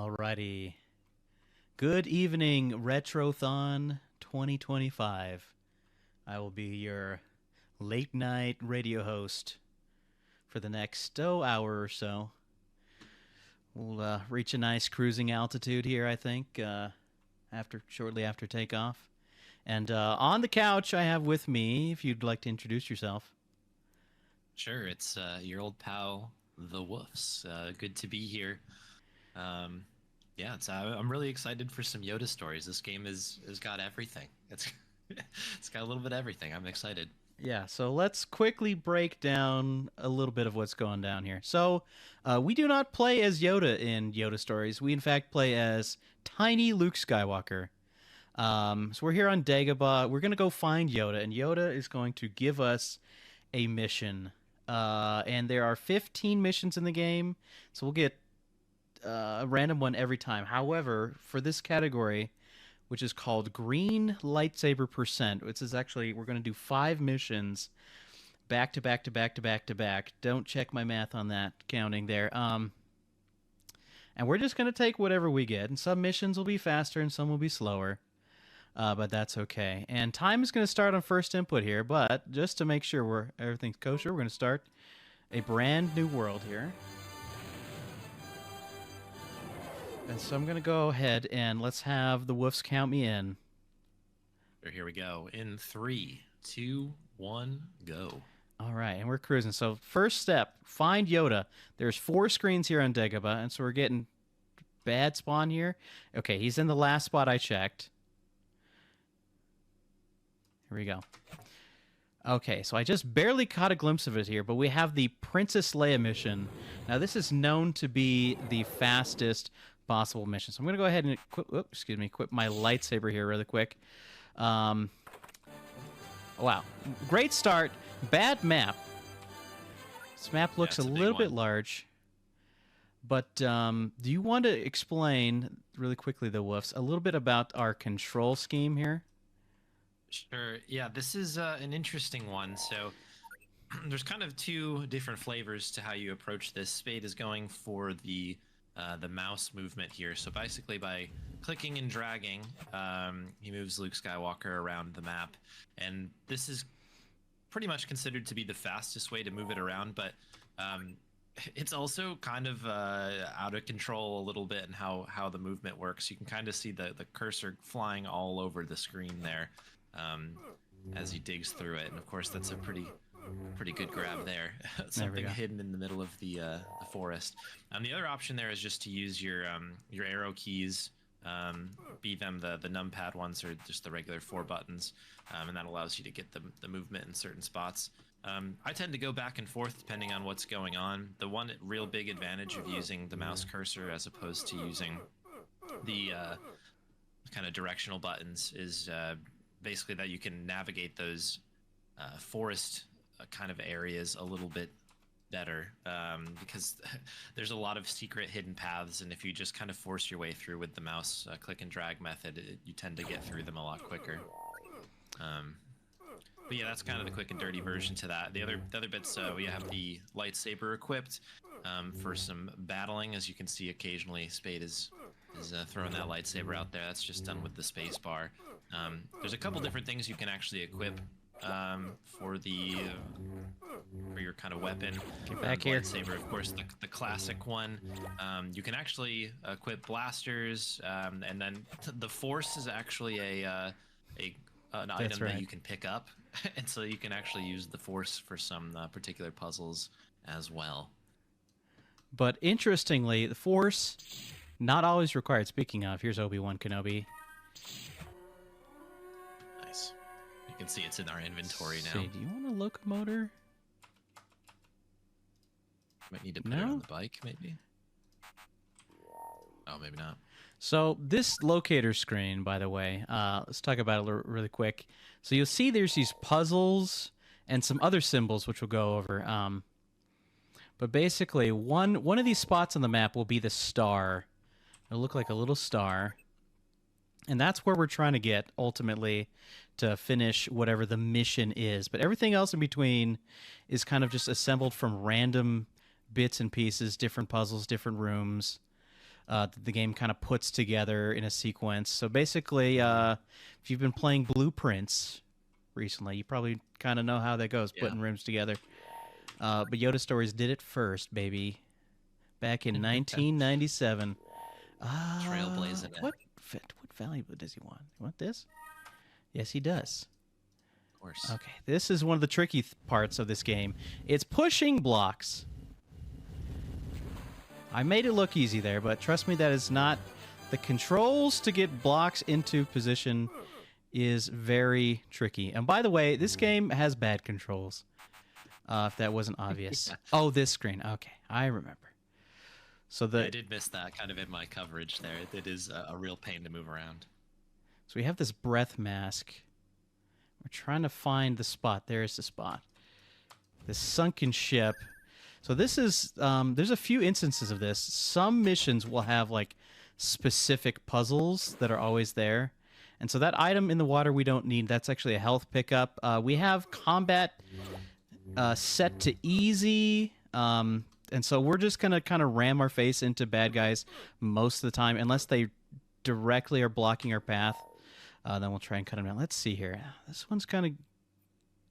Alrighty. Good evening, Retrothon 2025. I will be your late night radio host for the next hour or so. We'll reach a nice cruising altitude here, I think, shortly after takeoff. And on the couch, I have with me, if you'd like to introduce yourself. Sure, it's your old pal, the Woofs. Good to be here. I'm really excited for some Yoda stories. This game has got everything. It's got a little bit of everything. I'm excited. Yeah, so let's quickly break down a little bit of what's going down here. So, we do not play as Yoda in Yoda stories. We, in fact, play as tiny Luke Skywalker. So we're here on Dagobah. We're going to go find Yoda, and Yoda is going to give us a mission. And there are 15 missions in the game, so we'll get a random one every time. However, for this category, which is called Green Lightsaber Percent, which is actually, we're going to do 5 missions back to back to back to back to back. Don't check my math on that counting there. And we're just going to take whatever we get. And some missions will be faster and some will be slower. But that's okay. And time is going to start on first input here. But just to make sure everything's kosher, we're going to start a brand new world here. And so I'm going to go ahead and let's have the Woofs count me in. Here we go. In 3, 2, 1, go. All right, and we're cruising. So first step, find Yoda. There's 4 screens here on Dagobah, and so we're getting bad spawn here. Okay, he's in the last spot I checked. Here we go. Okay, so I just barely caught a glimpse of it here, but we have the Princess Leia mission. Now, this is known to be the fastest possible mission. So I'm going to go ahead and equip my lightsaber here really quick. Wow. Great start. Bad map. This map looks a little bit large. But do you want to explain really quickly, the Woofs, a little bit about our control scheme here? Sure. Yeah, this is an interesting one. So there's kind of 2 different flavors to how you approach this. Spade is going for the mouse movement here. So basically by clicking and dragging, he moves Luke Skywalker around the map. And this is pretty much considered to be the fastest way to move it around. But it's also kind of out of control a little bit in how the movement works. You can kind of see the cursor flying all over the screen there. As he digs through it, and of course that's a pretty good grab there. Something hidden in the middle of the forest. The other option there is just to use your arrow keys, be them the numpad ones or just the regular 4 buttons, and that allows you to get the movement in certain spots. I tend to go back and forth depending on what's going on. The one real big advantage of using the mouse cursor as opposed to using the kind of directional buttons is basically that you can navigate those forest kind of areas a little bit better, because there's a lot of secret hidden paths, and if you just kind of force your way through with the mouse click and drag method, you tend to get through them a lot quicker. But yeah, that's kind of the quick and dirty version to that. The other bits, we have the lightsaber equipped for some battling. As you can see, occasionally Spade is throwing that lightsaber out there. That's just done with the space bar. There's a couple different things you can actually equip for your kind of weapon. Get back here. Lightsaber, of course, the classic one. You can actually equip blasters, and then the Force is actually an item that you can pick up, and so you can actually use the Force for some particular puzzles as well. But interestingly, the Force not always required. Speaking of, here's Obi-Wan Kenobi. Nice. You can see it's in our inventory now. Do you want a locomotor? Might need to put it on the bike, maybe. Oh, maybe not. So this locator screen, by the way, let's talk about it really quick. So you'll see there's these puzzles and some other symbols which we'll go over. But basically, one of these spots on the map will be the star. It'll look like a little star. And that's where we're trying to get, ultimately, to finish whatever the mission is. But everything else in between is kind of just assembled from random bits and pieces, different puzzles, different rooms. that the game kind of puts together in a sequence. So basically, if you've been playing Blueprints recently, you probably kind of know how that goes, putting rooms together. But Yoda Stories did it first, baby, back in 1997. Trailblazing it. What valuable does he want? You want this? Yes, he does. Of course. Okay, this is one of the tricky parts of this game. It's pushing blocks. I made it look easy there, but trust me, that is not... The controls to get blocks into position is very tricky. And by the way, this game has bad controls, if that wasn't obvious. Yeah. Oh, this screen. Okay, I remember. So I did miss that kind of in my coverage there. It is a real pain to move around. So we have this breath mask. We're trying to find the spot. There's the spot. This sunken ship. So this is, there's a few instances of this. Some missions will have, like, specific puzzles that are always there. And so that item in the water we don't need. That's actually a health pickup. We have combat set to easy. And so we're just going to kind of ram our face into bad guys most of the time, unless they directly are blocking our path. Then we'll try and cut them down. Let's see here. This one's kind of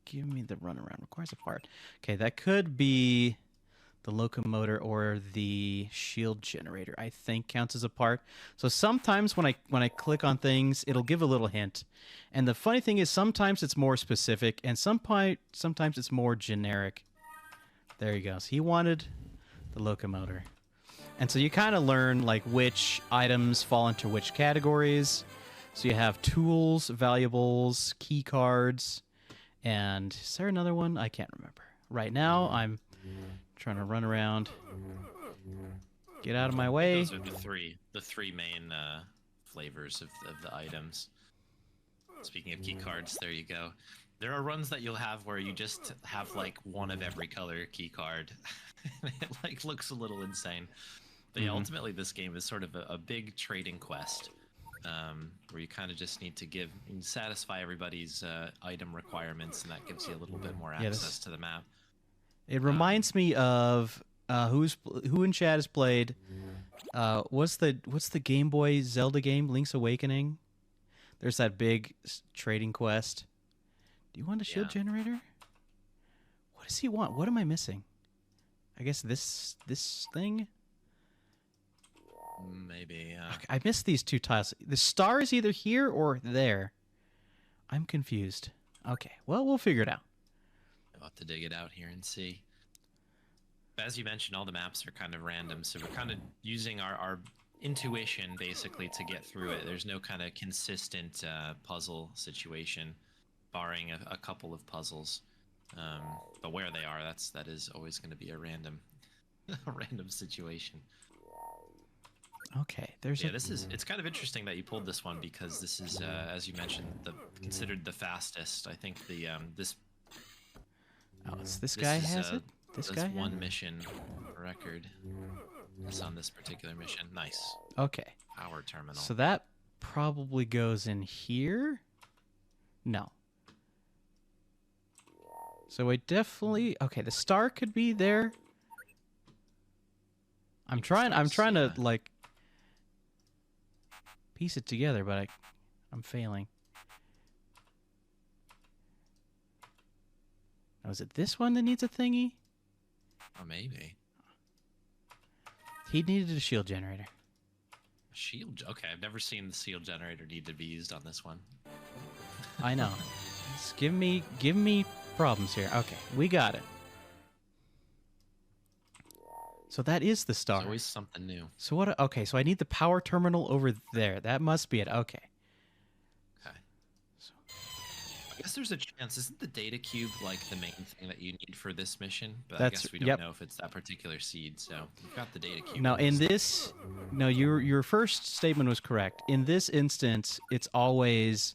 giving me the runaround. Requires a part. Okay, that could be the locomotor or the shield generator, I think counts as a part. So sometimes when I click on things, it'll give a little hint. And the funny thing is sometimes it's more specific and sometimes it's more generic. There you go. So he wanted the locomotor. And so you kind of learn like which items fall into which categories. So you have tools, valuables, key cards, and is there another one? I can't remember. Right now I'm trying to run around. Get out of my way. Those are the three main flavors of the items. Speaking of key cards, there you go. There are runs that you'll have where you just have like one of every color key card. It like looks a little insane. But yeah, ultimately this game is sort of a big trading quest, where you kind of just need to satisfy everybody's item requirements, and that gives you a little bit more access to the map. It reminds me of who in chat has played. What's the Game Boy Zelda game, Link's Awakening? There's that big trading quest. Do you want a shield generator? What does he want? What am I missing? I guess this thing. Maybe. Okay, I missed these two tiles. The star is either here or there. I'm confused. Okay, well we'll figure it out. I'll have to dig it out here and see. But as you mentioned, all the maps are kind of random, so we're kind of using our intuition basically to get through it. There's no kind of consistent puzzle situation, barring a couple of puzzles. But where they are, that is always going to be a random situation. Okay, it's kind of interesting that you pulled this one, because this is, as you mentioned, considered the fastest. I think this. Oh, this guy has it. This guy. One mission record. It's on this particular mission. Nice. Okay. Power terminal. So that probably goes in here. No. So I definitely the star could be there. I'm trying to like piece it together, but I'm failing. Oh, is it this one that needs a thingy? Or maybe. He needed a shield generator. Shield? Okay, I've never seen the shield generator need to be used on this one. I know. Just give me problems here. Okay, we got it. So that is the star. There's always something new. So what? Okay, so I need the power terminal over there. That must be it. Okay. Okay. So, I guess there's a chance. Isn't the data cube like the main thing that you need for this mission? But I guess we don't know if it's that particular seed. So we've got the data cube. No, your first statement was correct. In this instance, it's always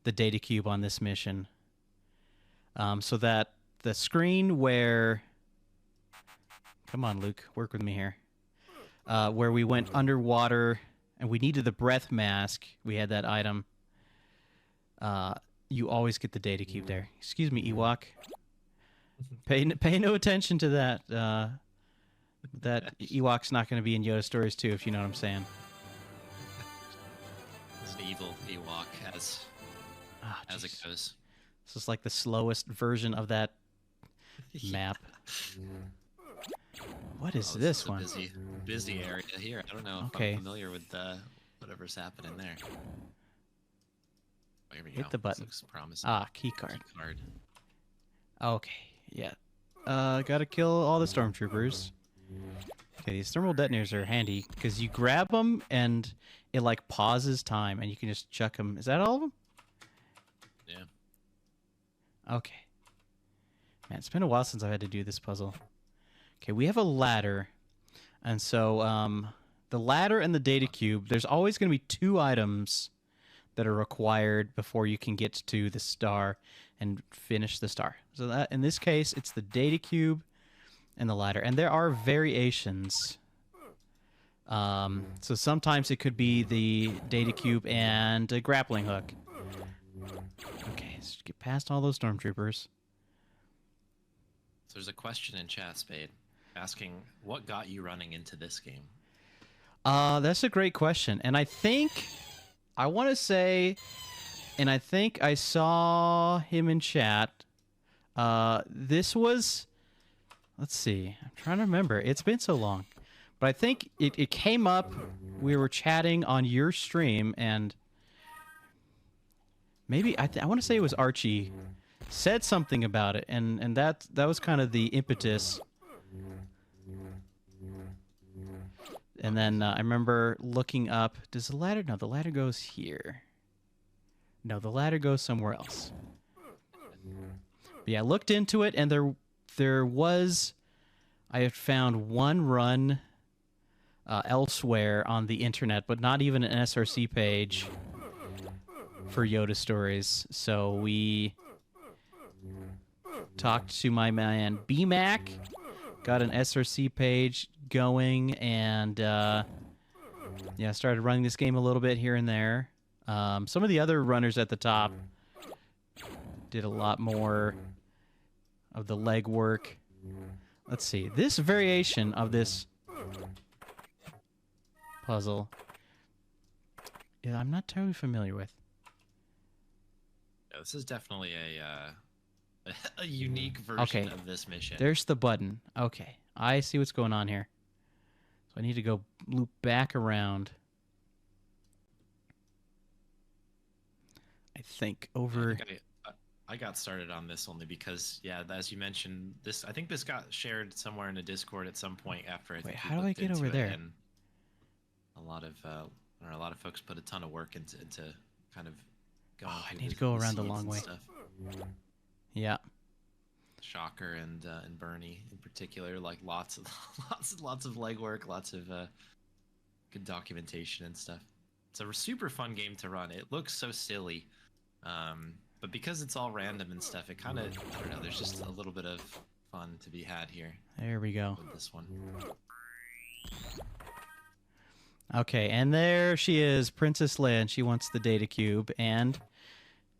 the data cube on this mission. So that the screen where... Come on, Luke. Work with me here. Where we went underwater and we needed the breath mask. We had that item. You always get the data cube there. Excuse me, Ewok. Pay no attention to that. That Ewok's not going to be in Yoda Stories too, if you know what I'm saying. It's an evil Ewok as it goes. This is like the slowest version of that map. What is this one? Busy area here. I don't know if I'm familiar with whatever's happening there. Oh, here we Hit go. the button. This looks promising. Key card. Key card. Okay, yeah. Gotta kill all the stormtroopers. Okay, these thermal detonators are handy because you grab them and it like pauses time and you can just chuck them. Is that all of them? Yeah. Okay. Man, it's been a while since I've had to do this puzzle. Okay, we have a ladder. And so the ladder and the data cube, there's always going to be 2 items that are required before you can get to the star and finish the star. So that in this case, it's the data cube and the ladder. And there are variations. So sometimes it could be the data cube and a grappling hook. Okay, let's get past all those stormtroopers. So there's a question in chat, Spade, asking what got you running into this game? That's a great question. And I think, I want to say, and I think I saw him in chat. This was, let's see, I'm trying to remember. It's been so long. But I think it came up, we were chatting on your stream, and maybe, I want to say it was Archie, said something about it, and that was kind of the impetus. And then I remember looking up, does the ladder, no, the ladder goes here. No, the ladder goes somewhere else. But yeah, I looked into it, and there was, I had found one run elsewhere on the internet, but not even an SRC page for Yoda Stories. So we talked to my man BMac, got an SRC page going, and yeah, started running this game a little bit here and there. Some of the other runners at the top did a lot more of the legwork. Let's see, this variation of this puzzle, yeah, I'm not totally familiar with. Yeah, this is definitely a unique version of this mission. There's the button. Okay, I see what's going on here. So I need to go loop back around. I think over. I got started on this only because, yeah, as you mentioned, I think this got shared somewhere in a Discord at some point after. Wait, how do I get over there? And a lot of folks put a ton of work into kind of going. Oh, I need to go around the long way. Stuff. Yeah. Shocker and Bernie in particular, like lots of legwork, lots of good documentation and stuff. It's a super fun game to run. It looks so silly, but because it's all random and stuff, it kind of, I don't know, there's just a little bit of fun to be had here. There we go. With this one. Okay, and there she is, Princess Leia, and she wants the data cube, and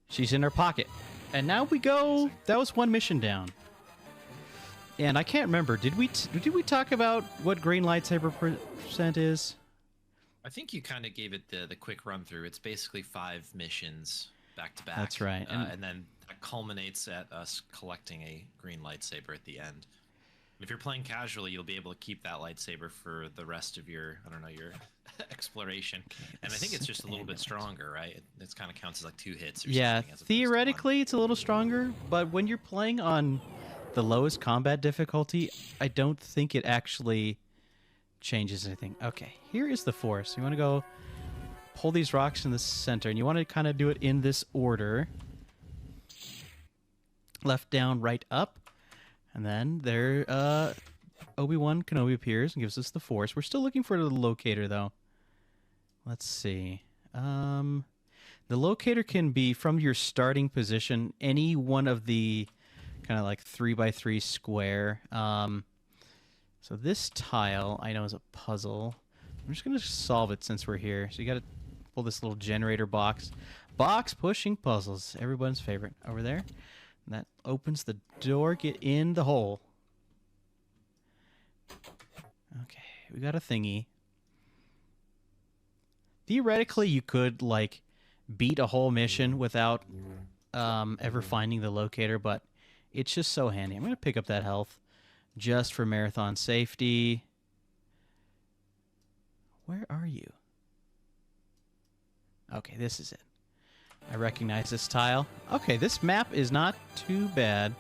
she's in her pocket. And now we go. That was one mission down. And I can't remember. Did we talk about what green lightsaber percent is? I think you kind of gave it the quick run through. It's basically 5 missions back to back. That's right. And then that culminates at us collecting a green lightsaber at the end. If you're playing casually, you'll be able to keep that lightsaber for the rest of your, I don't know, your exploration. And I think it's just a little bit stronger, right? It kind of counts as like 2 hits or yeah, something. Yeah, theoretically it's a little stronger, but when you're playing on the lowest combat difficulty, I don't think it actually changes anything. Okay, here is the force. You want to go pull these rocks in the center, and you want to kind of do it in this order. Left, down, right, up. And then there, Obi-Wan Kenobi appears and gives us the force. We're still looking for the locator, though. Let's see. The locator can be from your starting position, any one of the kind of like 3x3 square. So this tile, I know, is a puzzle. I'm just going to solve it since we're here. So you got to pull this little generator box. Box pushing puzzles. Everyone's favorite. Over there. And that opens the door. Get in the hole. Okay, we got a thingy. Theoretically, you could, like, beat a whole mission without ever finding the locator, but it's just so handy. I'm going to pick up that health just for marathon safety. Where are you? Okay, this is it. I recognize this tile. Okay, this map is not too bad.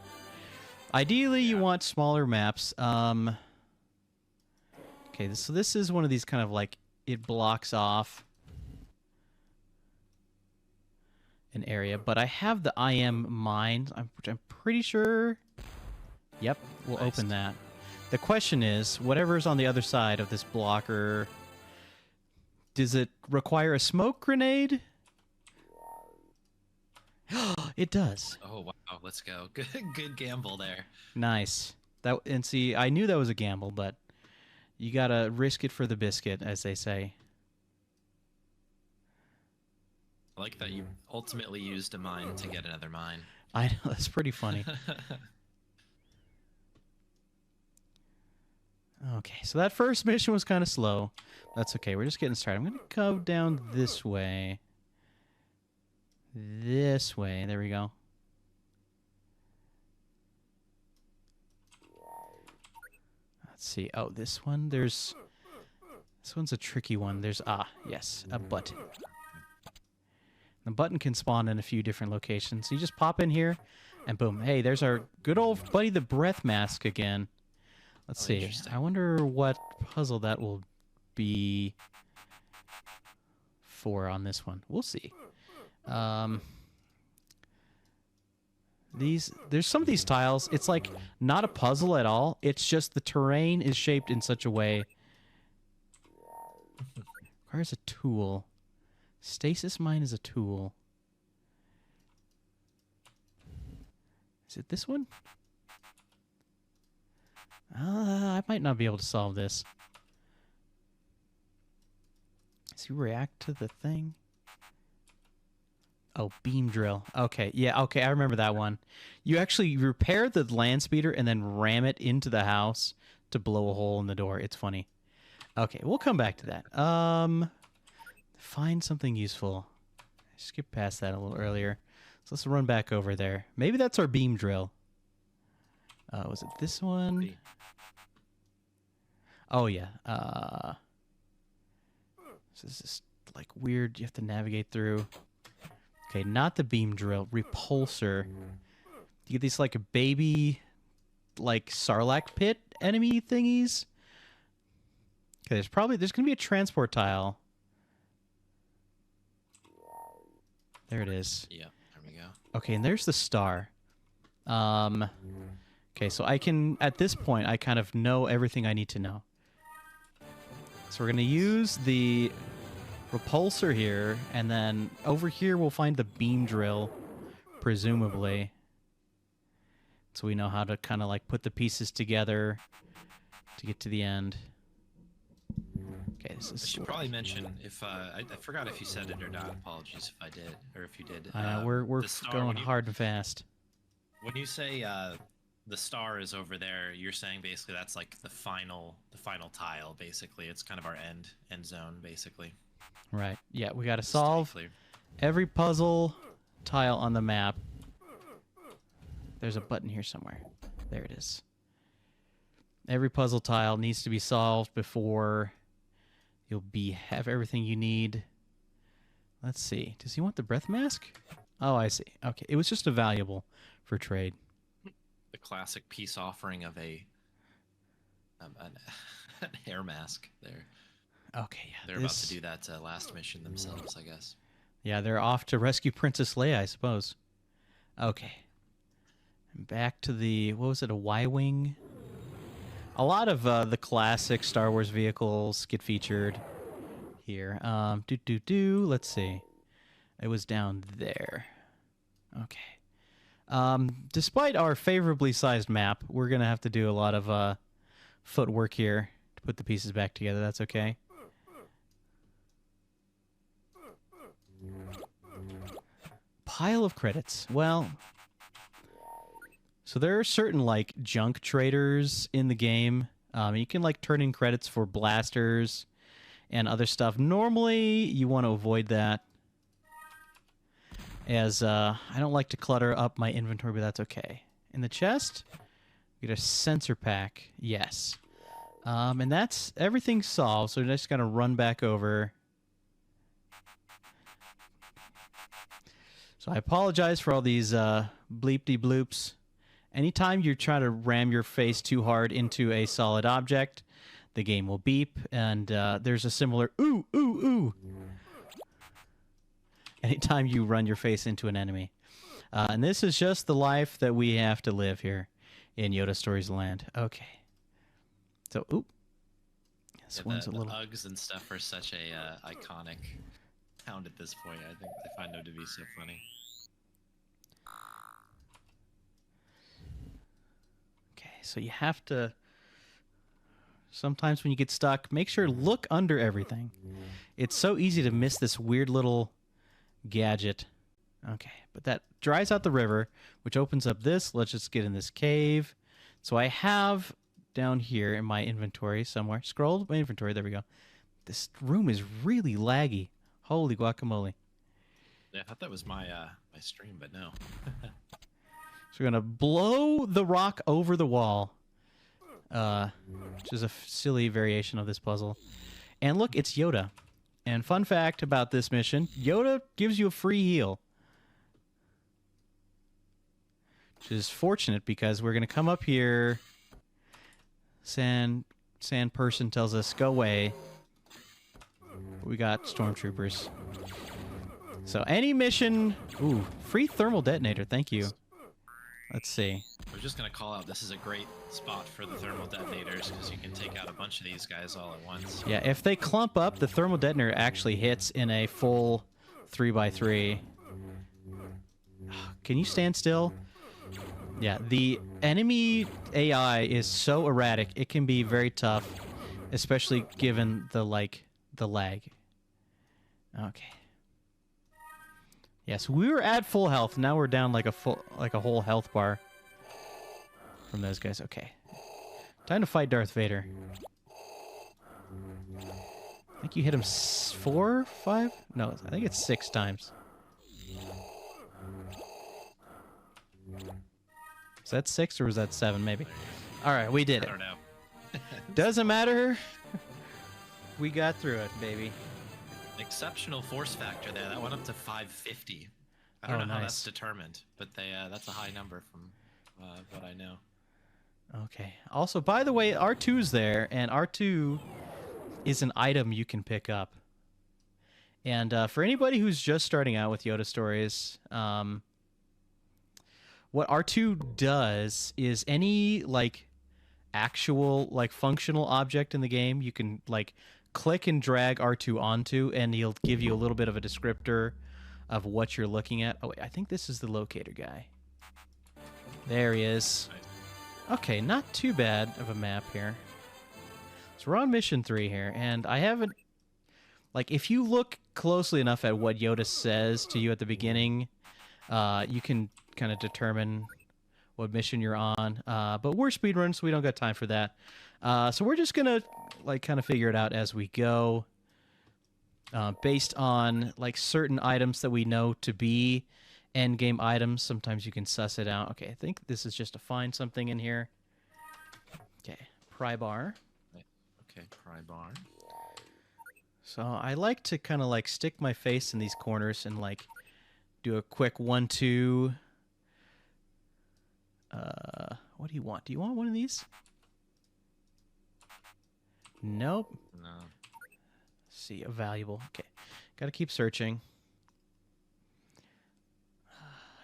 Ideally, you want smaller maps. Okay, so this is one of these kind of like, it blocks off an area, but I have the IM mine, which I'm pretty sure... Yep, we'll open that. The question is, whatever's on the other side of this blocker, does it require a smoke grenade? It does. Oh wow, let's go. Good gamble there. Nice. And see, I knew that was a gamble, but you gotta risk it for the biscuit, as they say. I like that you ultimately used a mine to get another mine. I know, that's pretty funny. Okay, so that first mission was kind of slow. That's okay, we're just getting started. I'm going to go down this way. This way, there we go. Let's see. Oh, this one, this one's a tricky one. There's, yes, a button. The button can spawn in a few different locations. So you just pop in here, and boom. Hey, there's our good old buddy, the breath mask again. Let's see. I wonder what puzzle that will be for on this one. We'll see. There's some of these tiles, it's like not a puzzle at all. It's just the terrain is shaped in such a way. Requires a tool. Stasis mine is a tool. Is it this one? I might not be able to solve this. Does he react to the thing? Oh, beam drill. Okay, yeah, okay, I remember that one. You actually repair the land speeder and then ram it into the house to blow a hole in the door. It's funny. Okay, we'll come back to that. Find something useful. I skipped past that a little earlier. So let's run back over there. Maybe that's our beam drill. Was it this one? Oh, yeah. So this is like weird. You have to navigate through. Okay, not the beam drill. Repulsor. You get these like a baby, like Sarlacc pit enemy thingies. Okay, there's going to be a transport tile. There it is. Yeah, there we go. Okay, and there's the star. Okay, so I can, at this point, I kind of know everything I need to know. So we're going to use the repulsor here, and then over here we'll find the beam drill, presumably. So we know how to kind of like put the pieces together to get to the end. Okay, this is. I should probably mention if I forgot if you said it or not. Apologies if I did, or if you did. We're going hard and fast. When you say the star is over there, you're saying basically that's like the final tile. Basically, it's kind of our end zone, basically. Right. Yeah, we got to solve every puzzle tile on the map. There's a button here somewhere. There it is. Every puzzle tile needs to be solved before you'll have everything you need. Let's see. Does he want the breath mask? Oh, I see. Okay, it was just a valuable for trade. The classic peace offering of an air mask there. Okay, yeah. They're about to do that last mission themselves, I guess. Yeah, they're off to rescue Princess Leia, I suppose. Okay. Back to the, what was it, a Y-Wing? A lot of the classic Star Wars vehicles get featured here. Let's see. It was down there. Okay. Despite our favorably sized map, we're going to have to do a lot of footwork here to put the pieces back together. That's okay. Pile of credits. Well, so there are certain like junk traders in the game. You can like turn in credits for blasters and other stuff. Normally, you want to avoid that, as I don't like to clutter up my inventory, but that's okay. In the chest, get a sensor pack. Yes. And that's everything solved, so we're just going to run back over. So I apologize for all these bleep-de-bloops. Anytime you try to ram your face too hard into a solid object, the game will beep, and there's a similar ooh, ooh, ooh anytime you run your face into an enemy. And this is just the life that we have to live here in Yoda Stories Land. Okay. So, oop. This one's a little... The Uggs and stuff are such a iconic sound at this point. I think I find them to be so funny. Okay, so you have to... Sometimes when you get stuck, make sure to look under everything. It's so easy to miss this weird little gadget. Okay, but that dries out the river, which opens up this. Let's just get in this cave. So I have down here in my inventory somewhere. Scroll my inventory. There we go. This room is really laggy. Holy guacamole. Yeah, I thought that was my my stream, but no. So we're going to blow the rock over the wall, which is a silly variation of this puzzle. And look, it's Yoda. And fun fact about this mission, Yoda gives you a free heal. Which is fortunate because we're going to come up here. Sand person tells us, go away. We got stormtroopers. So any mission... Ooh, free thermal detonator, thank you. Let's see. We're just going to call out, this is a great spot for the thermal detonators because you can take out a bunch of these guys all at once. Yeah, if they clump up, the thermal detonator actually hits in a full 3x3. Can you stand still? Yeah, the enemy AI is so erratic, it can be very tough, especially given the lag. Okay. Yes, we were at full health. Now we're down like a whole health bar from those guys. Okay. Time to fight Darth Vader. I think you hit him 4, 5? No, I think it's 6 times. Is that 6 or was that 7? Maybe. All right, we did it. I don't know. Doesn't matter. We got through it, baby. Exceptional force factor there. That went up to 550. I don't know how that's determined, but that's a high number from what I know. Okay. Also, by the way, R2's there, and R2 is an item you can pick up. And for anybody who's just starting out with Yoda Stories, what R2 does is any like actual like functional object in the game, you can like click and drag R2 onto, and he'll give you a little bit of a descriptor of what you're looking at. Oh, wait, I think this is the locator guy. There he is. Okay, not too bad of a map here. So we're on mission 3 here, and I haven't... Like, if you look closely enough at what Yoda says to you at the beginning, you can kind of determine what mission you're on. But we're speedruns, so we don't got time for that. So we're just gonna like kind of figure it out as we go, based on like certain items that we know to be end game items. Sometimes you can suss it out. Okay, I think this is just to find something in here. Okay, pry bar. Okay, pry bar. So I like to kind of like stick my face in these corners and like do a quick 1-2. What do you want? Do you want one of these? Nope. No. See, a valuable. Okay, gotta keep searching.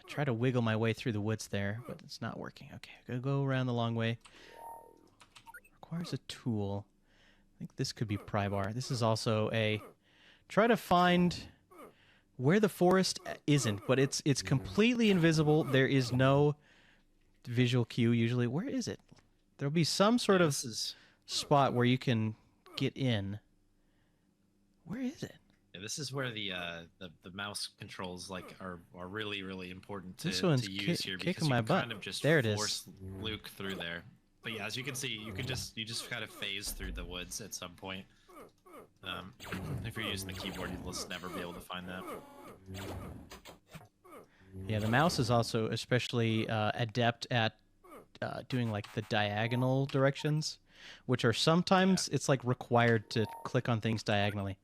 Try to wiggle my way through the woods there, but it's not working. Okay, gotta go around the long way. Requires a tool. I think this could be pry bar. This is also a... Try to find where the forest isn't, but it's completely invisible. There is no visual cue usually. Where is it? There'll be some sort of spot where you can get in. Where is it? Yeah, this is where the mouse controls like are really important to This one's use here kicking because my you butt. kind of just There it force is. Luke through there. But yeah, as you can see, you just kind of phase through the woods at some point. If you're using the keyboard, you'll just never be able to find that. Yeah, the mouse is also especially adept at doing like the diagonal directions, which are sometimes it's like required to click on things diagonally.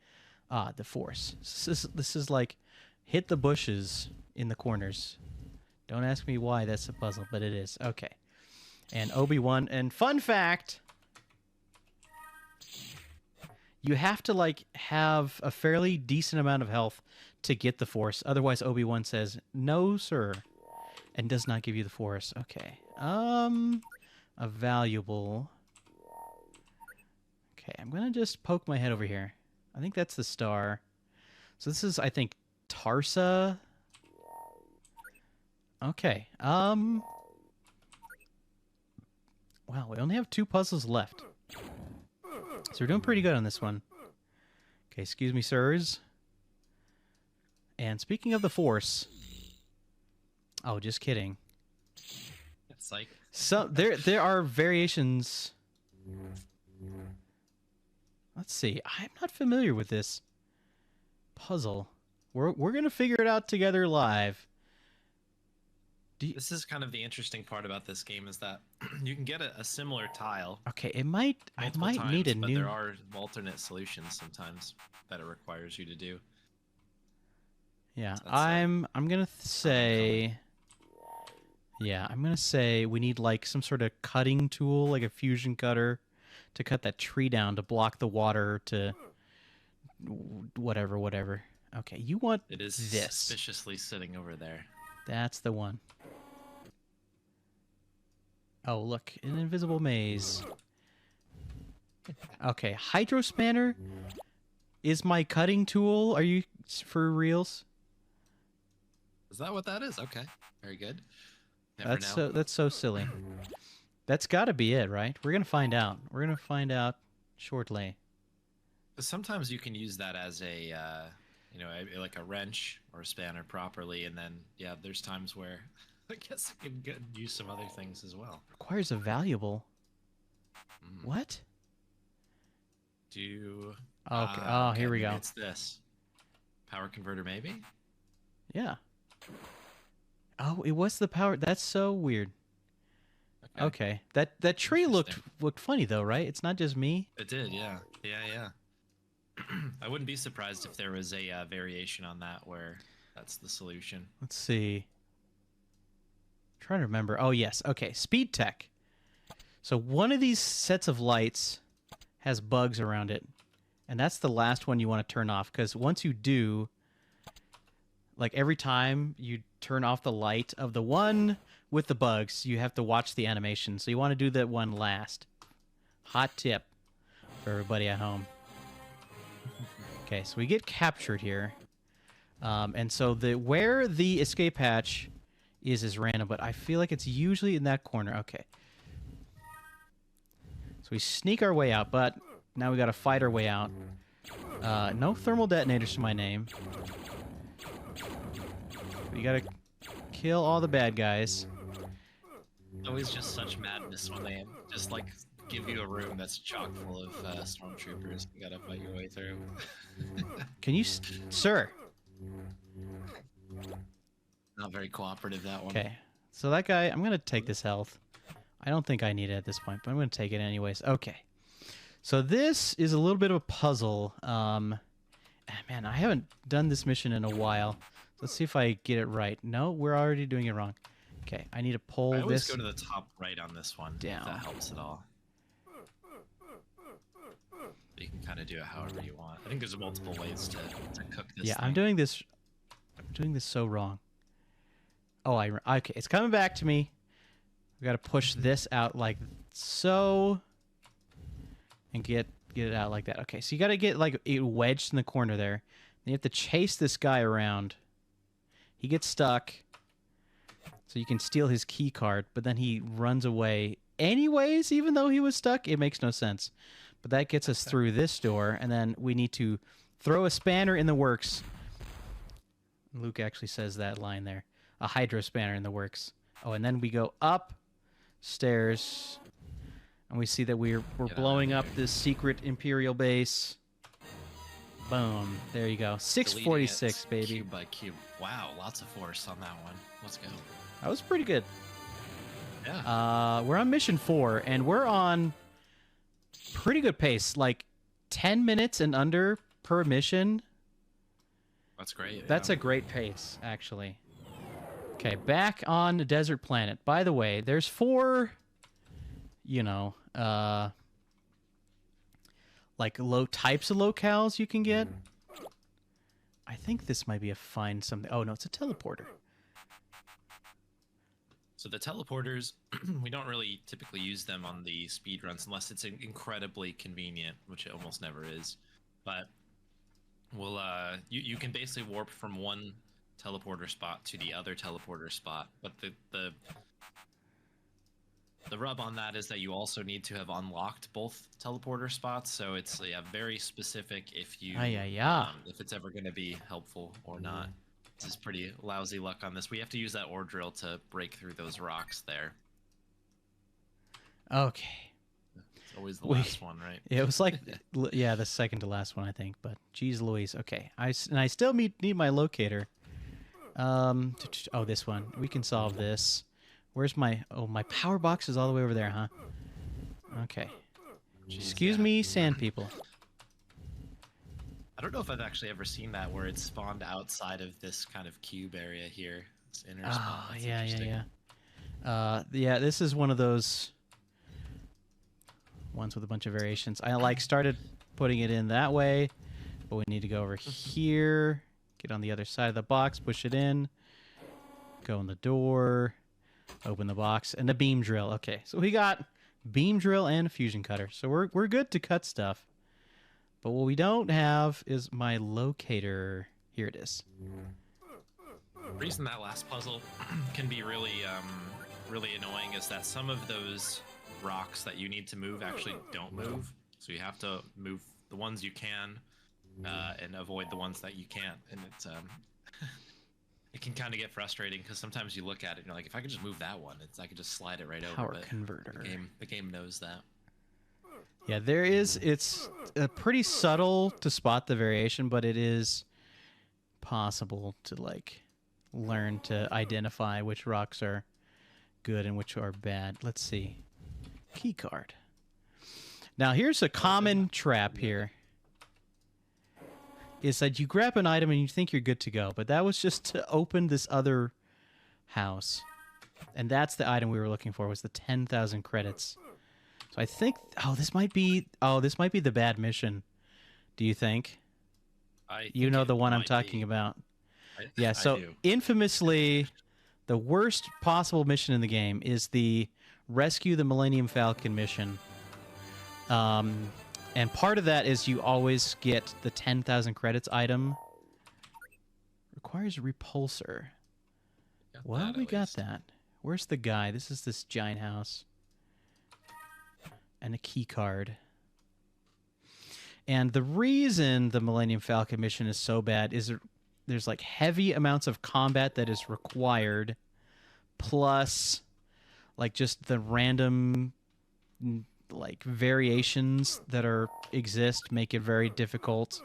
Ah, the force. This is like hit the bushes in the corners. Don't ask me why that's a puzzle, but it is. Okay. And Obi-Wan, and fun fact, you have to like have a fairly decent amount of health to get the force. Otherwise Obi-Wan says, "No, sir," and does not give you the force. Okay. A valuable. Okay, I'm going to just poke my head over here. I think that's the star. So this is, I think, Tarsa. Okay. Wow, we only have 2 puzzles left. So we're doing pretty good on this one. Okay, excuse me, sirs. And speaking of the Force... Oh, just kidding. It's like... So there are variations... Let's see. I'm not familiar with this puzzle. We're going to figure it out together live. This is kind of the interesting part about this game is that you can get a similar tile. Okay, I might need a but new... there are alternate solutions sometimes that it requires you to do. Yeah, So I'm gonna say... Yeah, I'm gonna say we need like some sort of cutting tool, like a fusion cutter, to cut that tree down to block the water to... Whatever. Okay, you want it is this. suspiciously sitting over there. That's the one. Oh, look, an invisible maze. Okay, Hydro Spanner is my cutting tool. Are you for reals? Is that what that is? Okay, very good. Never That's so silly. That's got to be it, right? We're gonna find out. We're gonna find out shortly. Sometimes you can use that as a, like a wrench or a spanner properly, and then yeah, there's times where I guess it can use some other things as well. Requires a valuable. What? Okay, here we go. It's this power converter, maybe. Yeah. Oh, it was the power. That's so weird. Okay. That tree looked funny though, right? It's not just me. It did, yeah. I wouldn't be surprised if there was a variation on that where that's the solution. Let's see. I'm trying to remember. Oh yes. Okay. Speed tech. So one of these sets of lights has bugs around it, and that's the last one you want to turn off, because once you do, like every time you turn off the light of the one with the bugs, you have to watch the animation. So you want to do that one last. Hot tip for everybody at home. Okay, so we get captured here. And so where the escape hatch is random, but I feel like it's usually in that corner. Okay. So we sneak our way out, but now we got to fight our way out. No thermal detonators to my name. You got to kill all the bad guys. Always just such madness when they just like give you a room that's chock full of stormtroopers. You gotta fight your way through. Can you, sir? Not very cooperative, that one. Okay, so that guy, I'm gonna take this health. I don't think I need it at this point, but I'm gonna take it anyways. Okay, so this is a little bit of a puzzle. Man, I haven't done this mission in a while. Let's see if I get it right. No, we're already doing it wrong. Okay, I need to pull this. I always go to the top right on this one. Down. If that helps at all. You can kind of do it however you want. I think there's multiple ways to cook this. Yeah, thing. I'm doing this so wrong. Oh, okay, it's coming back to me. We got to push this out like so, and get it out like that. Okay, so you got to get like it wedged in the corner there. Then you have to chase this guy around. He gets stuck. So you can steal his key card, but then he runs away anyways, even though he was stuck. It makes no sense. But that gets us through this door, and then we need to throw a spanner in the works. Luke actually says that line there. A hydro spanner in the works. Oh, and then we go up stairs. And we see that we're Get blowing out up of here. this secret Imperial base. Boom. There you go. 646, Deleting it baby. Cube by cube. Wow, lots of force on that one. Let's go. That was pretty good. Yeah. We're on mission 4, and we're on pretty good pace. Like 10 minutes and under per mission. That's great. That's yeah. a great pace, actually. Okay, back on the desert planet. By the way, there's 4, you know, like low types of locales you can get. I think this might be a find something. Oh no, it's a teleporter. So the teleporters, we don't really typically use them on the speedruns unless it's incredibly convenient, which it almost never is. But we'll you can basically warp from one teleporter spot to the other teleporter spot. But the rub on that is that you also need to have unlocked both teleporter spots. So it's very specific if you if it's ever going to be helpful or not. This is pretty lousy luck on this. We have to use that ore drill to break through those rocks there. Okay. It's always the last one, right? It was like, yeah, the second to last one, I think. But geez Louise. Okay. I still need my locator. Oh, this one. We can solve this. Where's my... Oh, my power box is all the way over there, huh? Okay. Jeez, Excuse yeah. me, sand people. I don't know if I've actually ever seen that where it's spawned outside of this kind of cube area here. This inner spawn. Oh, That's yeah. interesting. Yeah, this is one of those ones with a bunch of variations. I started putting it in that way, but we need to go over here, get on the other side of the box, push it in, go in the door, open the box, and the beam drill. Okay, so we got beam drill and a fusion cutter, so we're good to cut stuff. But what we don't have is my locator. Here it is. The reason that last puzzle can be really annoying is that some of those rocks that you need to move actually don't move. So you have to move the ones you can and avoid the ones that you can't. And it's it can kind of get frustrating because sometimes you look at it and you're like, if I could just move that one, I could just slide it right over. Power but converter. The game knows that. Yeah, it's pretty subtle to spot the variation, but it is possible to learn to identify which rocks are good and which are bad. Let's see. Key card. Now here's a common trap here. Is that you grab an item and you think you're good to go, but that was just to open this other house. And that's the item we were looking for, was the 10,000 credits. So I think this might be the bad mission. Do you think? You know the one I'm talking about. Yeah, so infamously, the worst possible mission in the game is the Rescue the Millennium Falcon mission. And part of that is you always get the 10,000 credits item. Requires a repulsor. Well, we got that. Where's the guy? This is this giant house. And a key card. And the reason the Millennium Falcon mission is so bad is there's heavy amounts of combat that is required, plus just the random variations that exist make it very difficult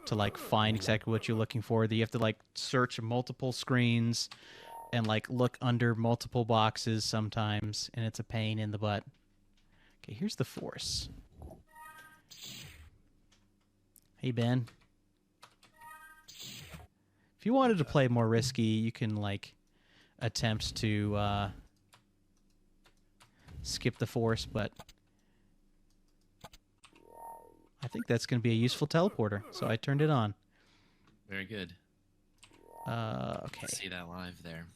to find exactly what you're looking for. That you have to search multiple screens and look under multiple boxes sometimes, and it's a pain in the butt. Okay, here's the force. Hey, Ben. If you wanted to play more risky, you can attempt to skip the force, but I think that's going to be a useful teleporter, so I turned it on. Very good. Okay. See that live there.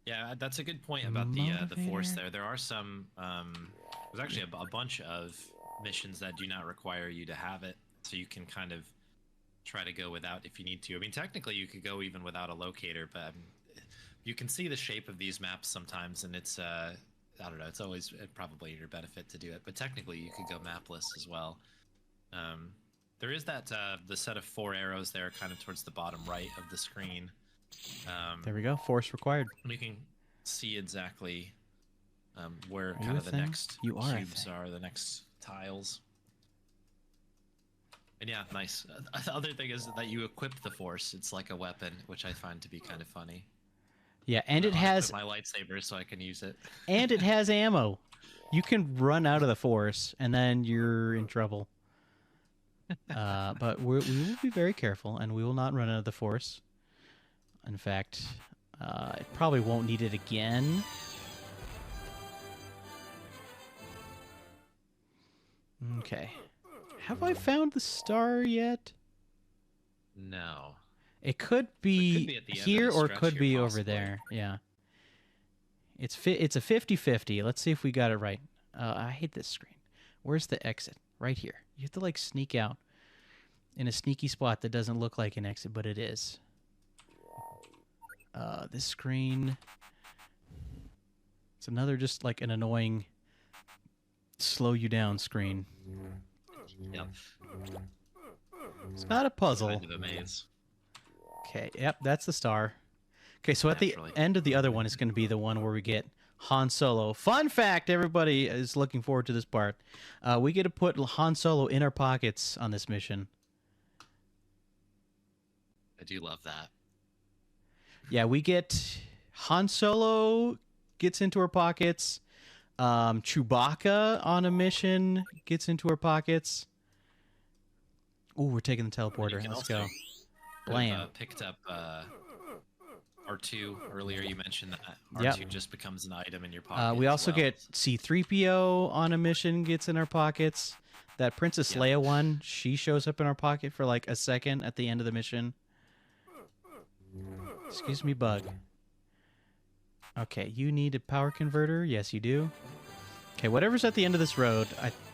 Yeah, that's a good point about the force there. There are some there's actually a bunch of missions that do not require you to have it, so you can kind of try to go without if you need to. I mean, technically you could go even without a locator, but you can see the shape of these maps sometimes, and it's I don't know, it's always probably your benefit to do it, but technically you could go mapless as well. There is that the set of 4 arrows there kind of towards the bottom right of the screen. There we go. Force required. You can see exactly where Are kind you of a the thing? next You are a cubes thing. are, the next tiles. And yeah, nice. The other thing is that you equip the Force. It's like a weapon, which I find to be kind of funny. Yeah, and it I has equip my lightsaber so I can use it. ammo. You can run out of the Force, and then you're in trouble. But we will be very careful, and we will not run out of the Force. In fact, I probably won't need it again. Okay. Have I found the star yet? No. It could It be could be at the end of here this or it stretch could here, be over possibly. there. Yeah. It's a 50-50. Let's see if we got it right. I hate this screen. Where's the exit? Right here. You have to like sneak out in a sneaky spot that doesn't look like an exit, but it is. This screen. It's another just like an annoying slow you down screen. Yep. It's not a puzzle. Kind of a maze. Okay, yep, that's the star. Okay, so at Naturally. the end of the other one is going to be the one where we get Han Solo. Fun fact, everybody is looking forward to this part. We get to put Han Solo in our pockets on this mission. I do love that. Yeah, we get Han Solo gets into our pockets. Chewbacca on a mission gets into our pockets. Ooh, we're taking the teleporter. Let's go. Blam. Picked up R2 earlier. You mentioned that Yep. R2 just becomes an item in your pocket. We as also well. get C-3PO on a mission gets in our pockets. That Princess Yep. Leia one, she shows up in our pocket for like a second at the end of the mission. Excuse me, bug. Okay, you need a power converter. Yes, you do. Okay, whatever's at the end of this road,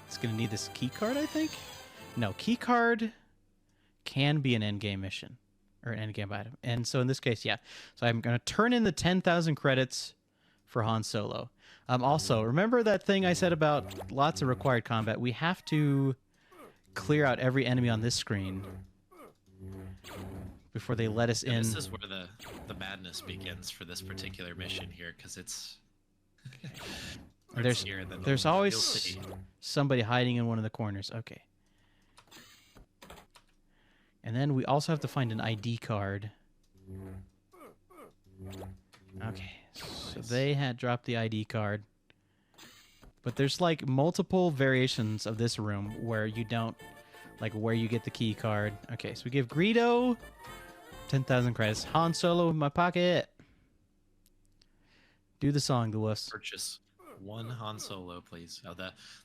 it's going to need this key card, I think? No, key card can be an endgame mission or an endgame item. And so in this case, yeah. So I'm going to turn in the 10,000 credits for Han Solo. Also, remember that thing I said about lots of required combat? We have to clear out every enemy on this screen before they let us in. This is where the madness begins for this particular mission here, because it's There's always somebody hiding in one of the corners. Okay. And then we also have to find an ID card. Okay. So they had dropped the ID card. But there's like multiple variations of this room where you don't, like where you get the key card. Okay, so we give Greedo 10,000 credits. Han Solo in my pocket. Do the song, the wuss. Purchase one Han Solo, please. Oh,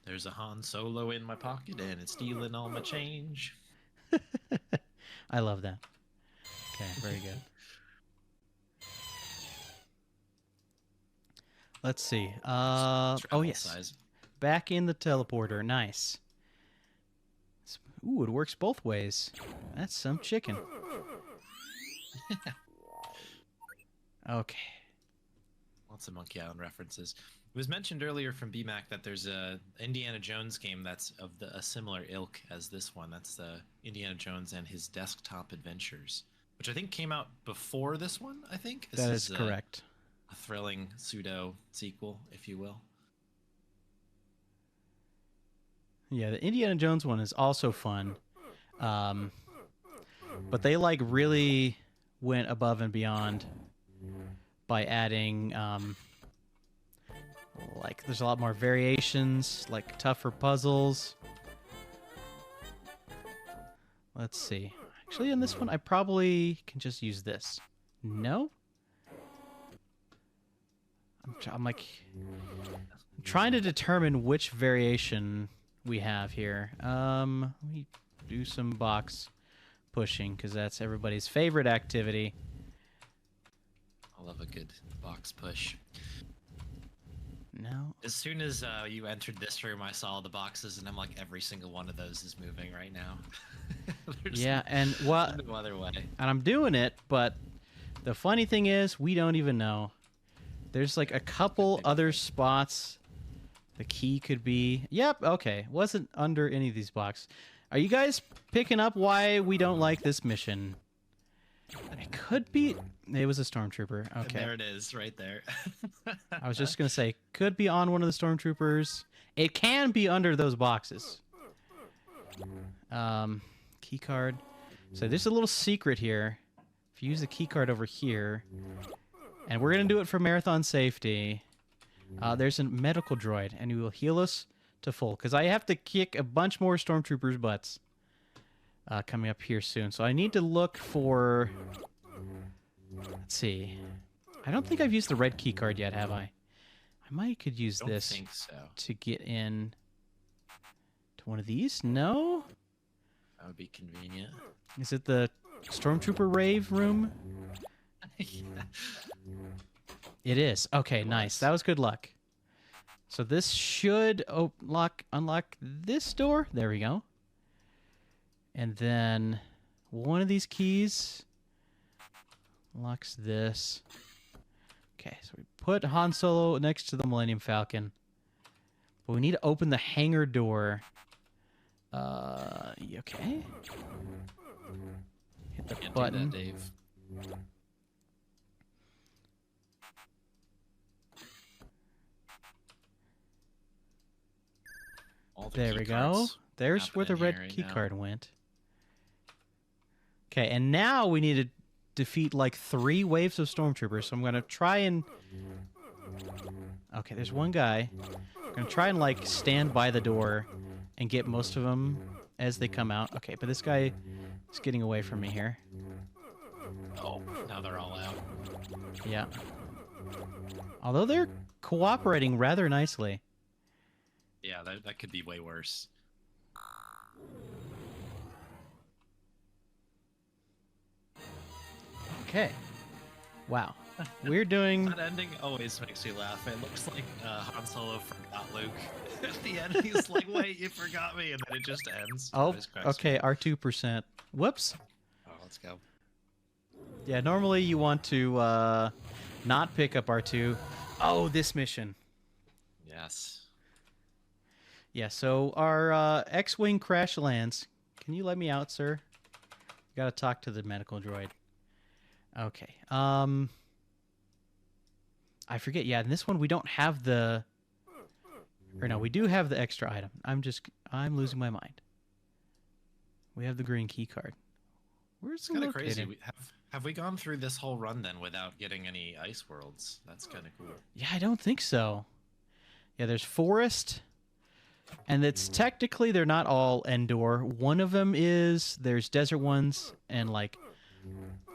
there's a Han Solo in my pocket, and it's stealing all my change. I love that. Okay, very good. Let's see. Oh, yes. Size. Back in the teleporter. Nice. Ooh, it works both ways. That's some chicken. Okay. Lots of Monkey Island references. It was mentioned earlier from BMAC that there's a Indiana Jones game that's of a similar ilk as this one. That's the Indiana Jones and His Desktop Adventures, which I think came out before this one, I think. This That is correct. A thrilling pseudo sequel, if you will. Yeah, the Indiana Jones one is also fun. But they like really went above and beyond by adding like there's a lot more variations, like tougher puzzles. Let's see. Actually, in this one, I probably can just use this. No? I'm trying to determine which variation we have here. Let me do some box pushing, because that's everybody's favorite activity. I love a good box push. No. As soon as you entered this room, I saw the boxes, and I'm like, every single one of those is moving right now. Yeah, and well, no other way. And I'm doing it, but the funny thing is, we don't even know. There's like a couple other spots the key could be. Yep, okay. Wasn't under any of these boxes. Are you guys picking up why we don't like this mission? It could be... It was a stormtrooper. Okay. And there it is, right there. I was just gonna say, could be on one of the stormtroopers. It can be under those boxes. Key card. So there's a little secret here. If you use the key card over here, and we're gonna do it for marathon safety. There's a medical droid, and he will heal us to full. Because I have to kick a bunch more stormtroopers' butts coming up here soon. So I need to look for. Let's see. I don't think I've used the red key card yet, have I? I might could use this think so. to get in to one of these. No? That would be convenient. Is it the Stormtrooper rave room? Yeah. It is. Okay, nice. That was good luck. So this should unlock this door. There we go. And then one of these keys unlocks this. Okay, so we put Han Solo next to the Millennium Falcon. But we need to open the hangar door. Okay. Hit the button. Do that, Dave. There we go. There's where the red key card went. Okay, and now we need to defeat like 3 waves of stormtroopers. So I'm gonna try and. Okay, there's one guy. I'm gonna try and like stand by the door and get most of them as they come out. Okay, but this guy is getting away from me here. Oh, now they're all out. Yeah. Although they're cooperating rather nicely. Yeah, that could be way worse. Okay. Wow. We're doing... That ending always makes me laugh. It looks like Han Solo forgot Luke. At the end, he's like, wait, you forgot me, and then it just ends. Oh, okay, R2%. Whoops. Oh, let's go. Yeah, normally you want to not pick up R2. Oh, this mission. Yes. Yeah, so our X-Wing crash lands. Can you let me out, sir? Gotta talk to the medical droid. Okay. I forget. Yeah, in this one we don't have the... Or no, we do have the extra item. I'm losing my mind. We have the green key card. Where's the locator? Kind of crazy. Have we gone through this whole run then without getting any ice worlds? That's kind of cool. Yeah, I don't think so. Yeah, there's forest... And it's technically they're not all Endor. One of them is there's desert ones, and like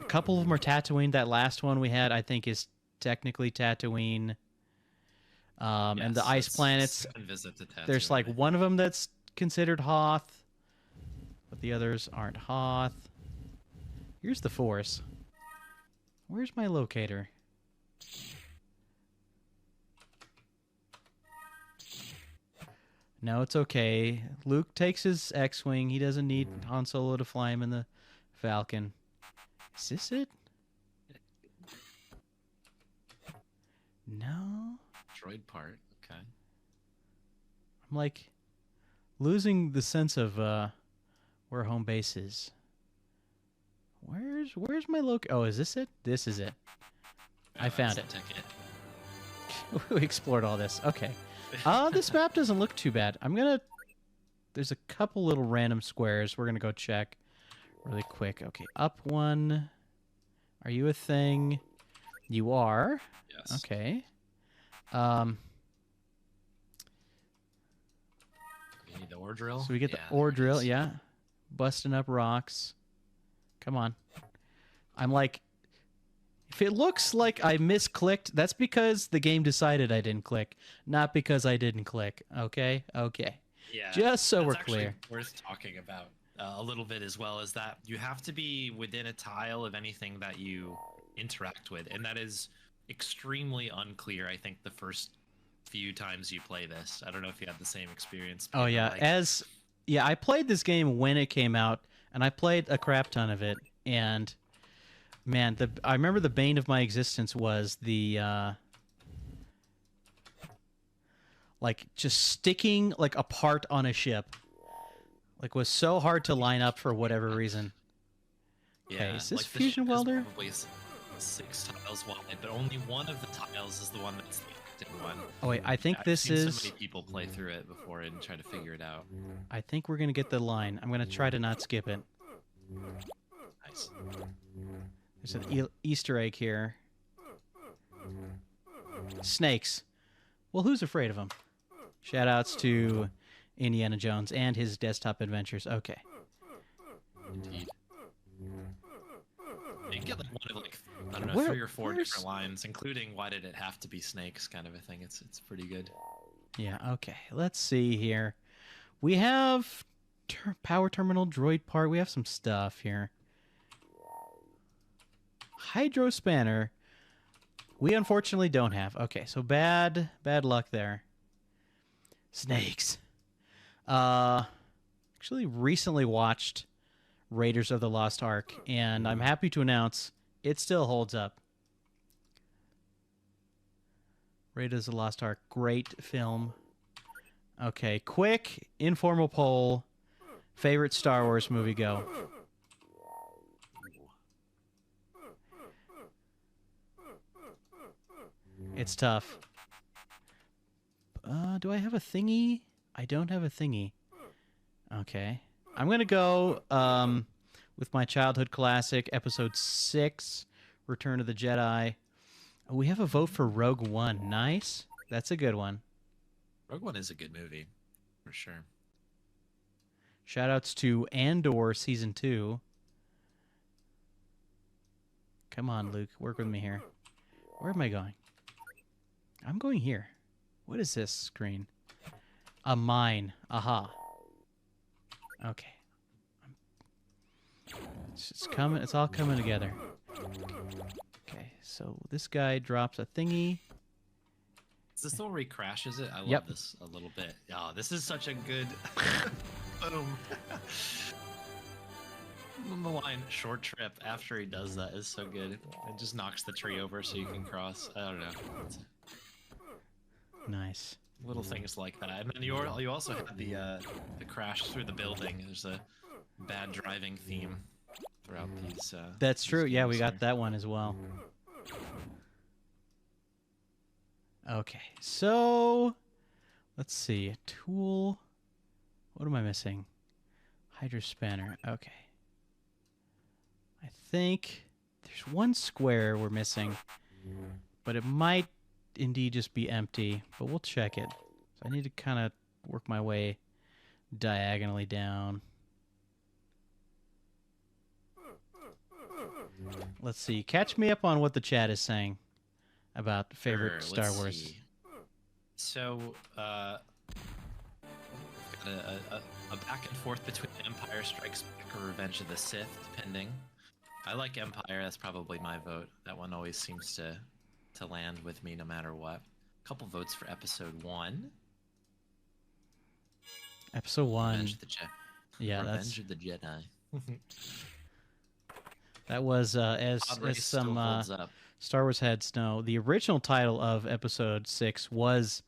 a couple of them are Tatooine. That last one we had, I think, is technically Tatooine. Yes, and the ice planets. There's like one of them that's considered Hoth, but the others aren't Hoth. Here's the Force. Where's my locator? No, it's okay. Luke takes his X-Wing. He doesn't need Han Solo to fly him in the Falcon. Is this it? No. Droid part. Okay. I'm like losing the sense of where home base is. Where's my Oh, is this it? This is it. I found it. We explored all this. Okay. This map doesn't look too bad. There's a couple little random squares. We're gonna go check really quick. Okay, up one. Are you a thing? You are. Yes. Okay. You need the ore drill? So we get the ore drill, yeah. Busting up rocks. Come on. I'm like... If it looks like I misclicked, that's because the game decided I didn't click, not because I didn't click. Okay? Okay. Yeah. Just so we're clear. Worth talking about a little bit as well is that you have to be within a tile of anything that you interact with, and that is extremely unclear, I think, the first few times you play this. I don't know if you had the same experience. Oh, yeah. I played this game when it came out, and I played a crap ton of it, and... Man, I remember the bane of my existence was the, like, just sticking, like, a part on a ship. Like, was so hard to line up for whatever reason. Yeah, okay, is this like Fusion Welder? Probably 6 tiles wide, but only one of the tiles is the one that's interesting one. Oh wait, I think I've this seen is. so many people play through it before and try to figure it out. I think we're gonna get the line. I'm gonna try to not skip it. Nice. There's an Easter egg here. Snakes. Well, who's afraid of them? Shoutouts to Indiana Jones and his desktop adventures. Okay. Indeed. You get like one of like I don't know Where- 3 or 4 where's- different lines, including why did it have to be snakes kind of a thing. It's pretty good. Yeah, okay. Let's see here. We have power terminal droid part. We have some stuff here. Hydro spanner. We unfortunately don't have. Okay, so bad luck there. Snakes. Actually recently watched Raiders of the Lost Ark, and I'm happy to announce it still holds up. Raiders of the Lost Ark, great film. Okay, quick, informal poll. Favorite Star Wars movie, go. It's tough. Do I have a thingy? I don't have a thingy. Okay. I'm going to go with my childhood classic, Episode 6, Return of the Jedi. Oh, we have a vote for Rogue One. Nice. That's a good one. Rogue One is a good movie, for sure. Shoutouts to Andor Season 2. Come on, Luke. Work with me here. Where am I going? I'm going here. What is this screen? A mine. Aha. Okay. It's coming. It's all coming together. Okay, so this guy drops a thingy. Is this the one where he crashes it? I love Yep. this a little bit. Oh, this is such a good boom. The line "short trip" after he does that is so good. It just knocks the tree over so you can cross. I don't know. It's Nice. little things like that, and then you also have the crash through the building. There's a bad driving theme throughout these. That's these true. Yeah, we games got here. that one as well. Okay, so let's see. Tool. What am I missing? Hydro spanner. Okay. I think there's one square we're missing, but it might indeed just be empty, but we'll check it. So I need to kind of work my way diagonally down. Let's see. Catch me up on what the chat is saying about favorite Sure, Star let's Wars. see. So, got a back and forth between Empire Strikes Back or Revenge of the Sith, depending. I like Empire. That's probably my vote. That one always seems to land with me no matter what. A couple votes for Episode 1. Episode 1. Revenge of the Jedi. Yeah, Revenge of the Jedi. that was as Pod race still some holds up. Star Wars heads know, the original title of Episode 6 was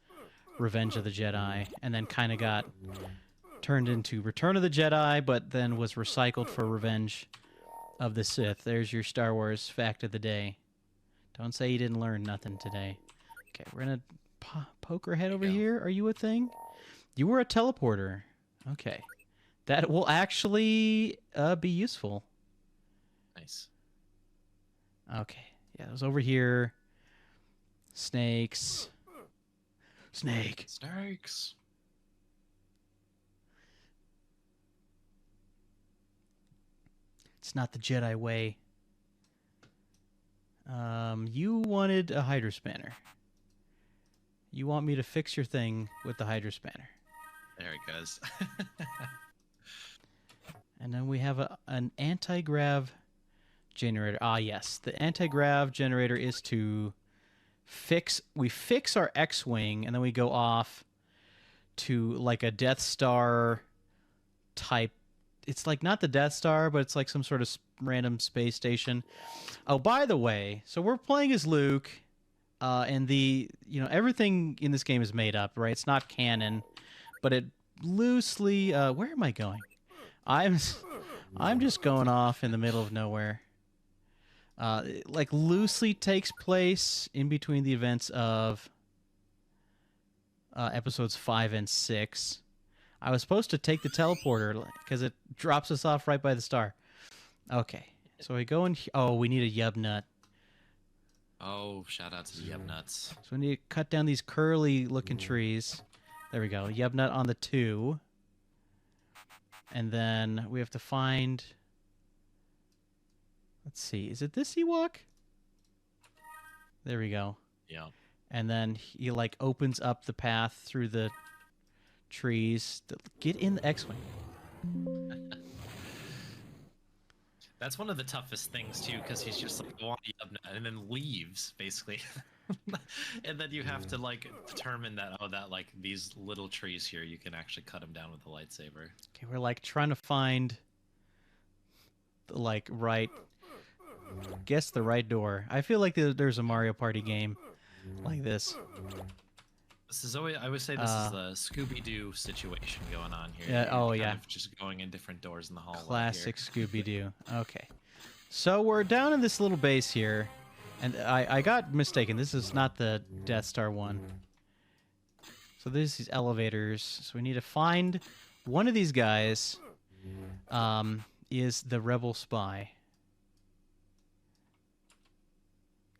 Revenge of the Jedi, and then kind of got turned into Return of the Jedi, but then was recycled for Revenge of the Sith. There's your Star Wars fact of the day. Don't say you didn't learn nothing today. Okay, we're going to poke our head over go. here. Are you a thing? You were a teleporter. Okay. That will actually be useful. Nice. Okay. Yeah, it was over here. Snakes. Snake. Snakes. It's not the Jedi way. You wanted a Hydro Spanner. You want me to fix your thing with the Hydro Spanner. There it goes. And then we have an anti-grav generator. Ah, yes. The anti-grav generator is to fix... We fix our X-Wing, and then we go off to, like, a Death Star type... It's, like, not the Death Star, but it's, like, some sort of random space station. Oh, by the way, so we're playing as Luke, and everything in this game is made up, right? It's not canon, but it loosely... where am I going? I'm just going off in the middle of nowhere. It, like, loosely takes place in between the events of episodes 5 and 6. I was supposed to take the teleporter because it drops us off right by the star. Okay, so we go in. Oh, we need a yub nut. Oh, shout out to the yub nuts. So we need to cut down these curly-looking trees. There we go. Yub nut on the 2. And then we have to find... Let's see. Is it this Ewok? There we go. Yeah. And then he, like, opens up the path through the trees. Get in the X-Wing. That's one of the toughest things, too, because he's just like, go on the yub nut, and then leaves, basically. And then you have to, like, determine that, oh, that, like, these little trees here, you can actually cut them down with a lightsaber. Okay, we're, like, trying to find the, like, right... Guess the right door. I feel like there's a Mario Party game like this. This is always, I would say this is the Scooby-Doo situation going on here. Yeah. Oh, kind yeah. of just going in different doors in the hallway. Classic Scooby-Doo. Okay. So we're down in this little base here, and I got mistaken. This is not the Death Star one. So there's these elevators. So we need to find one of these guys. Is the rebel spy.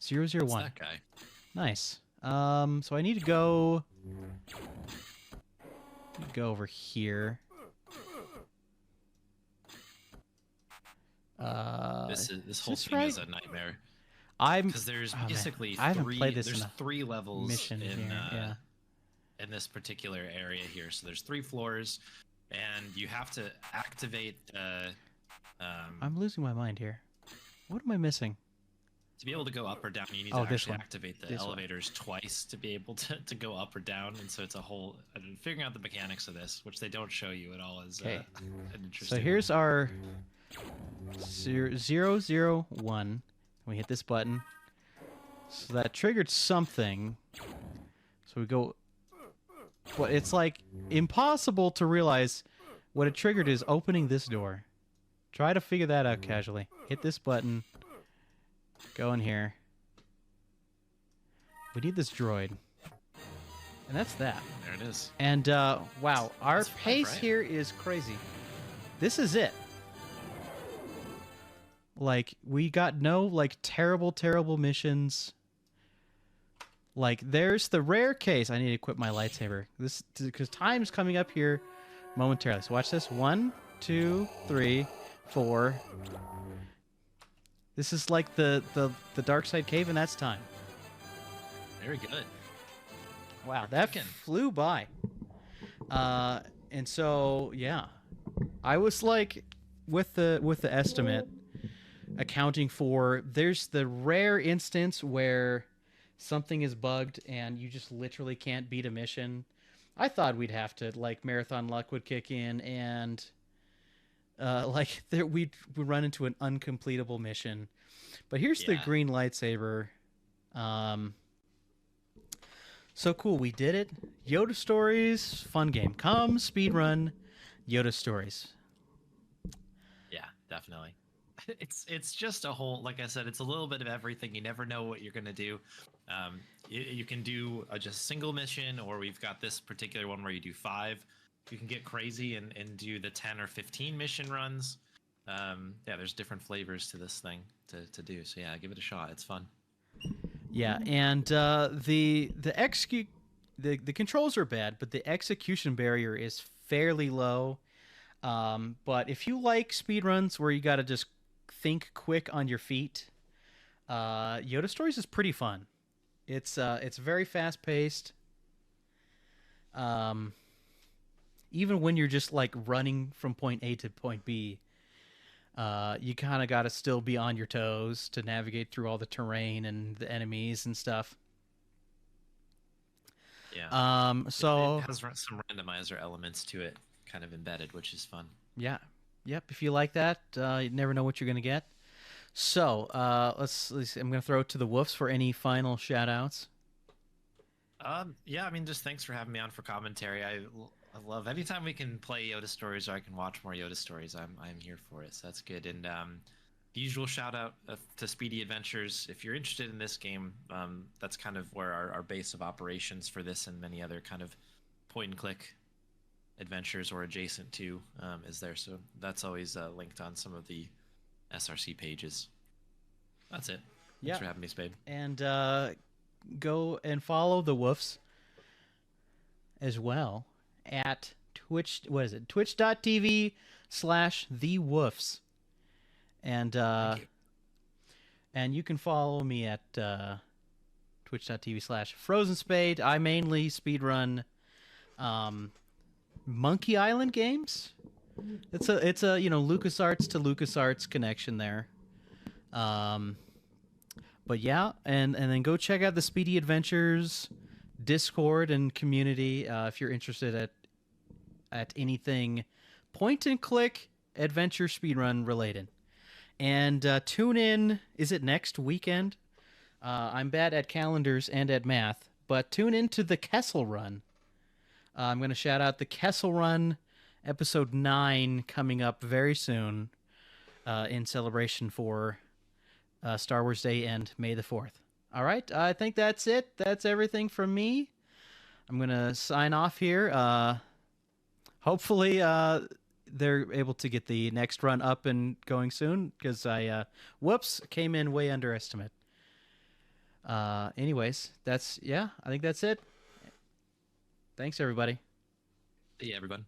001. It's that guy. Nice. So I need to go over here. This whole thing is a nightmare. Because there's basically three levels mission in this particular area here. So there's 3 floors, and you have to activate. I'm losing my mind here. What am I missing? To be able to go up or down, you need to actually activate the elevators twice to be able to go up or down. And so it's a whole... figuring out the mechanics of this, which they don't show you at all, is an interesting... So here's our 001. We hit this button. So that triggered something. So we go... But it's like impossible to realize what it triggered is opening this door. Try to figure that out casually. Hit this button. Go in here. We need this droid. And that's that. There it is. And, wow, our That's pace fun, right? here is crazy. This is it. Like, we got no, like, terrible missions. Like, there's the rare case. I need to equip my lightsaber. This, because time's coming up here momentarily. So watch this. 1, 2, 3, 4... This is like the Dark Side Cave, and that's time. Very good. Wow, that flew by. And so, yeah. I was like, with the estimate, accounting for, there's the rare instance where something is bugged and you just literally can't beat a mission. I thought we'd have to, like, marathon luck would kick in and... like we'd run into an uncompletable mission, but here's the green lightsaber. So cool, we did it. Yoda Stories, fun game. Come speedrun Yoda Stories. Yeah, definitely. It's just a whole, like I said, it's a little bit of everything. You never know what you're gonna do. You can do just a single mission, or we've got this particular one where you do 5. You can get crazy and do the 10 or 15 mission runs. Yeah, there's different flavors to this thing to do. So yeah, give it a shot. It's fun. Yeah, and the controls are bad, but the execution barrier is fairly low. But if you like speedruns where you got to just think quick on your feet, Yoda Stories is pretty fun. It's very fast paced. Even when you're just like running from point A to point B, you kind of got to still be on your toes to navigate through all the terrain and the enemies and stuff. Yeah. So it has some randomizer elements to it, kind of embedded, which is fun. Yeah. Yep. If you like that, you never know what you're gonna get. So let's see. I'm gonna throw it to the Woofs for any final shout outs. Yeah, I mean, just thanks for having me on for commentary. I love anytime we can play Yoda Stories or I can watch more Yoda Stories. I'm here for it, so that's good. And the usual shout out to Speedy Adventures. If you're interested in this game, that's kind of where our base of operations for this and many other kind of point and click adventures or adjacent to is there. So that's always linked on some of the SRC pages. That's it. Thanks for having me, Spade. And go and follow the Woofs as well at Twitch. What is it? Twitch.tv/thewoofs. And you can follow me at twitch.tv/frozenspade. I mainly speedrun Monkey Island games. It's a LucasArts to LucasArts connection there. But yeah, and then go check out the Speedy Adventures Discord and community if you're interested at anything point and click adventure speedrun related. And tune in. Is it next weekend? I'm bad at calendars and at math, but tune into the Kessel Run. I'm going to shout out the Kessel Run episode 9 coming up very soon in celebration for Star Wars Day and May the 4th. All right, I think that's it. That's everything from me. I'm going to sign off here. Hopefully they're able to get the next run up and going soon because I, came in way underestimate. Anyways, I think that's it. Thanks, everybody. See ya, everyone.